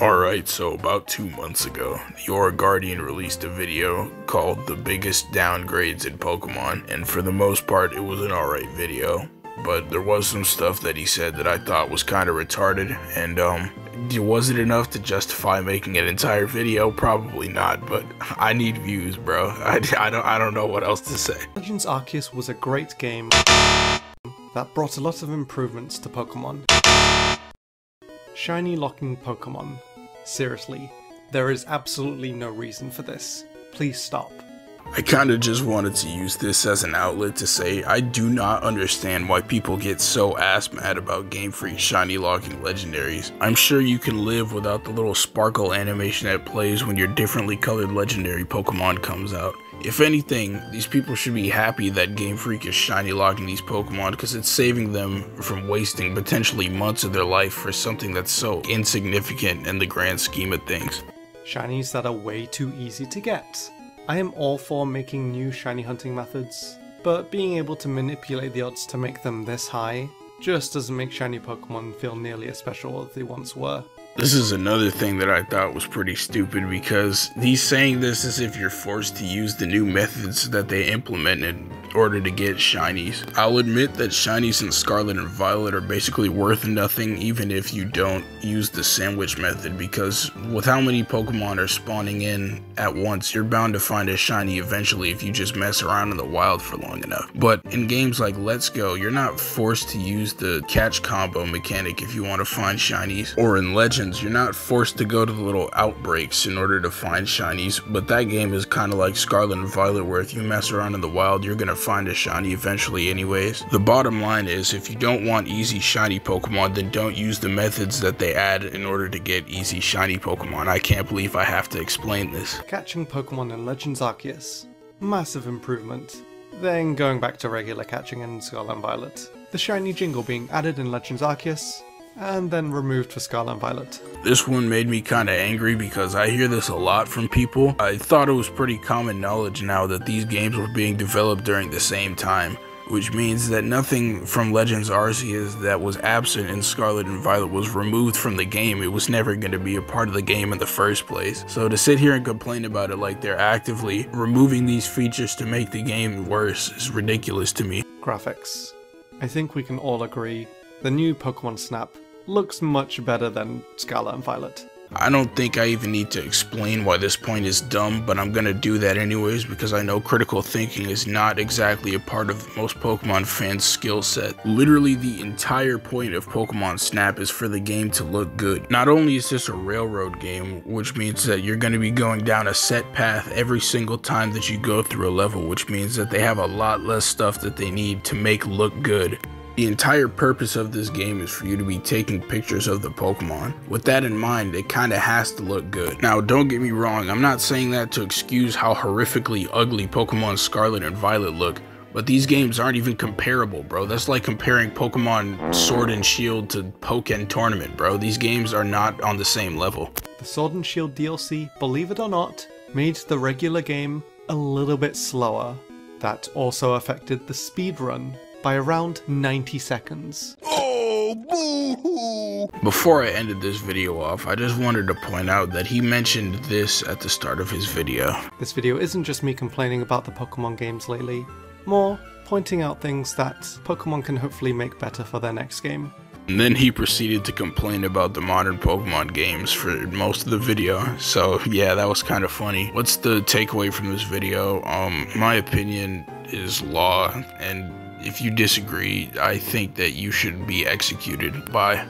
Alright, so about 2 months ago, TheAuraGuardian released a video called The Biggest Downgrades in Pokemon, and for the most part, it was an alright video. But there was some stuff that he said that I thought was kind of retarded, and was it enough to justify making an entire video? Probably not, but I need views, bro. I don't know what else to say. Legends Arceus was a great game that brought a lot of improvements to Pokemon. Shiny locking Pokemon. Seriously, there is absolutely no reason for this. Please stop. I kinda just wanted to use this as an outlet to say I do not understand why people get so ass mad about Game Freak shiny locking legendaries. I'm sure you can live without the little sparkle animation that plays when your differently colored legendary Pokemon comes out. If anything, these people should be happy that Game Freak is shiny locking these Pokemon because it's saving them from wasting potentially months of their life for something that's so insignificant in the grand scheme of things. Shinies that are way too easy to get. I am all for making new shiny hunting methods, but being able to manipulate the odds to make them this high just doesn't make shiny Pokemon feel nearly as special as they once were. This is another thing that I thought was pretty stupid because he's saying this as if you're forced to use the new methods that they implement in order to get shinies. I'll admit that shinies in Scarlet and Violet are basically worth nothing even if you don't use the sandwich method, because with how many Pokemon are spawning in at once, you're bound to find a shiny eventually if you just mess around in the wild for long enough. But in games like Let's Go, you're not forced to use the catch combo mechanic if you want to find shinies, or in Legends, you're not forced to go to the little outbreaks in order to find shinies, but that game is kind of like Scarlet and Violet where if you mess around in the wild, you're gonna find a shiny eventually anyways. The bottom line is, if you don't want easy shiny Pokemon, then don't use the methods that they add in order to get easy shiny Pokemon. I can't believe I have to explain this. Catching Pokemon in Legends Arceus. Massive improvement. Then going back to regular catching in Scarlet and Violet. The shiny jingle being added in Legends Arceus, and then removed for Scarlet and Violet. This one made me kinda angry because I hear this a lot from people. I thought it was pretty common knowledge now that these games were being developed during the same time, which means that nothing from Legends Arceus that was absent in Scarlet and Violet was removed from the game. It was never going to be a part of the game in the first place. So to sit here and complain about it like they're actively removing these features to make the game worse is ridiculous to me. Graphics. I think we can all agree the new Pokemon Snap looks much better than Scarlet and Violet. I don't think I even need to explain why this point is dumb, but I'm gonna do that anyways because I know critical thinking is not exactly a part of most Pokemon fans' skill set. Literally the entire point of Pokemon Snap is for the game to look good. Not only is this a railroad game, which means that you're gonna be going down a set path every single time that you go through a level, which means that they have a lot less stuff that they need to make look good. The entire purpose of this game is for you to be taking pictures of the Pokemon. With that in mind, it kinda has to look good. Now, don't get me wrong, I'm not saying that to excuse how horrifically ugly Pokemon Scarlet and Violet look, but these games aren't even comparable, bro. That's like comparing Pokemon Sword and Shield to Pokémon Tournament, bro. These games are not on the same level. The Sword and Shield DLC, believe it or not, made the regular game a little bit slower. That also affected the speedrun by around 90 seconds. Oh, boo-hoo! Before I ended this video off, I just wanted to point out that he mentioned this at the start of his video. This video isn't just me complaining about the Pokemon games lately, more pointing out things that Pokemon can hopefully make better for their next game. And then he proceeded to complain about the modern Pokemon games for most of the video. So yeah, that was kind of funny. What's the takeaway from this video? My opinion is law, and if you disagree, I think that you should be executed. Bye.